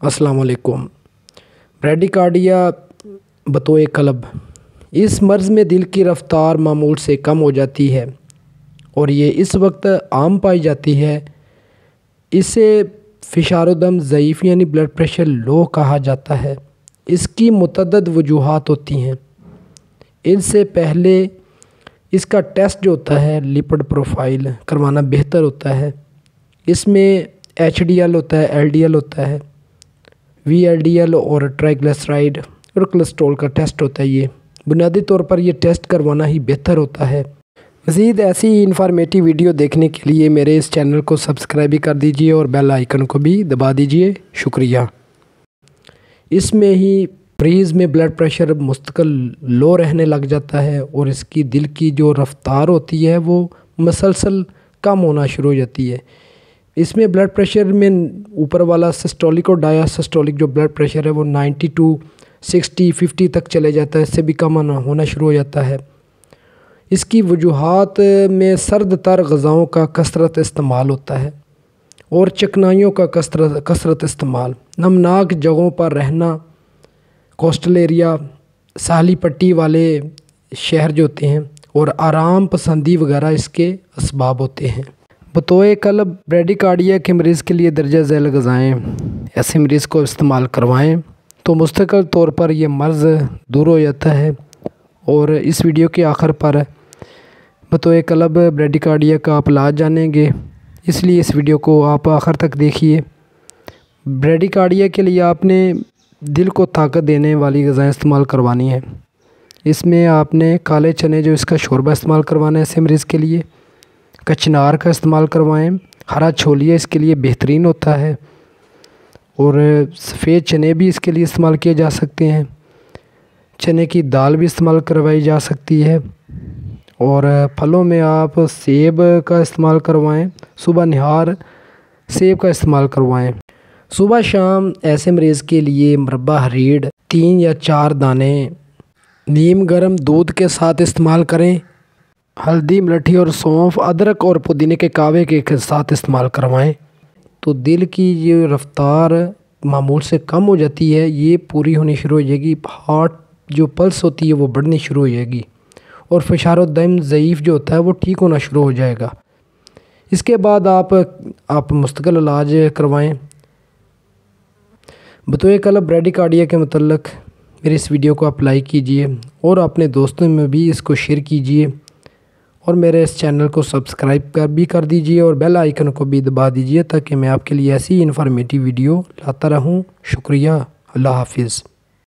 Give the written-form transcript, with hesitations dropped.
अस्सलाम वालेकुम। ब्रैडीकार्डिया बतौए कल्ब, इस मर्ज़ में दिल की रफ़्तार मामूल से कम हो जाती है और ये इस वक्त आम पाई जाती है। इसे फ़िशार-ओ-दम ज़ईफ़ यानी ब्लड प्रेशर लो कहा जाता है। इसकी मुतअद्दिद वजूहात होती हैं। इनसे पहले इसका टेस्ट जो होता है लिपिड प्रोफाइल करवाना बेहतर होता है। इसमें HDL होता है, LDL होता है, VLDL और ट्राइग्लिसराइड और कोलेस्ट्रॉल का टेस्ट होता है। ये बुनियादी तौर पर ये टेस्ट करवाना ही बेहतर होता है। मज़ीद ऐसी ही इन्फॉर्मेटिव वीडियो देखने के लिए मेरे इस चैनल को सब्सक्राइब भी कर दीजिए और बेल आइकन को भी दबा दीजिए। शुक्रिया। इसमें ही फ्रीज़ में ब्लड प्रेशर मुस्तकिल लो रहने लग जाता है और इसकी दिल की जो रफ़्तार होती है वो मसलसल कम होना शुरू हो जाती है। इसमें ब्लड प्रेशर में ऊपर वाला सिस्टोलिक और डायसिस्टोलिक जो ब्लड प्रेशर है वो 90 टू 60 50 तक चले जाता है, इससे भी कम होना शुरू हो जाता है। इसकी वजूहात में सर्द तर ग़िज़ाओं का कसरत इस्तेमाल होता है और चिकनाइयों का कसरत इस्तेमाल, नमनाक जगहों पर रहना, कोस्टल एरिया, साहली पट्टी वाले शहर जो होते हैं और आराम पसंदी वगैरह इसके असबाब होते हैं। बतौए कल्ब ब्रैडीकार्डिया के मरीज़ के लिए दर्जा ज़ैल ग़िज़ाएँ ऐसे मरीज़ को इस्तेमाल करवाएँ तो मुस्तकिल तौर पर यह मर्ज़ दूर हो जाता है। और इस वीडियो के आखिर पर बतौए कल्ब ब्रैडीकार्डिया का आप इलाज जानेंगे, इसलिए इस वीडियो को आप आखिर तक देखिए। ब्रैडीकार्डिया के लिए आपने दिल को ताकत देने वाली ग़िज़ाएँ इस्तेमाल करवानी है। इसमें आपने काले चने जो इसका शोरबा इस्तेमाल करवाना है ऐसे मरीज़ के लिए, कचनार का इस्तेमाल करवाएं, हरा छोलिया इसके लिए बेहतरीन होता है और सफ़ेद चने भी इसके लिए इस्तेमाल किए जा सकते हैं। चने की दाल भी इस्तेमाल करवाई जा सकती है और फलों में आप सेब का इस्तेमाल करवाएं, सुबह निहार सेब का इस्तेमाल करवाएं। सुबह शाम ऐसे मरीज़ के लिए मुरब्बा हरीड़ 3 या 4 दाने नीम गर्म दूध के साथ इस्तेमाल करें। हल्दी, मलठी और सौंफ, अदरक और पुदीने के कावे के साथ इस्तेमाल करवाएं तो दिल की ये रफ़्तार मामूल से कम हो जाती है, ये पूरी होनी शुरू हो जाएगी। हार्ट जो पल्स होती है वो बढ़नी शुरू हो जाएगी और फ़िशार-ओ-दम ज़ईफ़ जो होता है वो ठीक होना शुरू हो जाएगा। इसके बाद आप मुस्तकिल इलाज करवाएं। बतौए कल्ब ब्रैडीकार्डिया के मतलब मेरी इस वीडियो को आप लाइक कीजिए और अपने दोस्तों में भी इसको शेयर कीजिए और मेरे इस चैनल को सब्सक्राइब भी कर दीजिए और बेल आइकन को भी दबा दीजिए ताकि मैं आपके लिए ऐसी इन्फॉर्मेटिव वीडियो लाता रहूं। शुक्रिया। अल्लाह हाफिज़।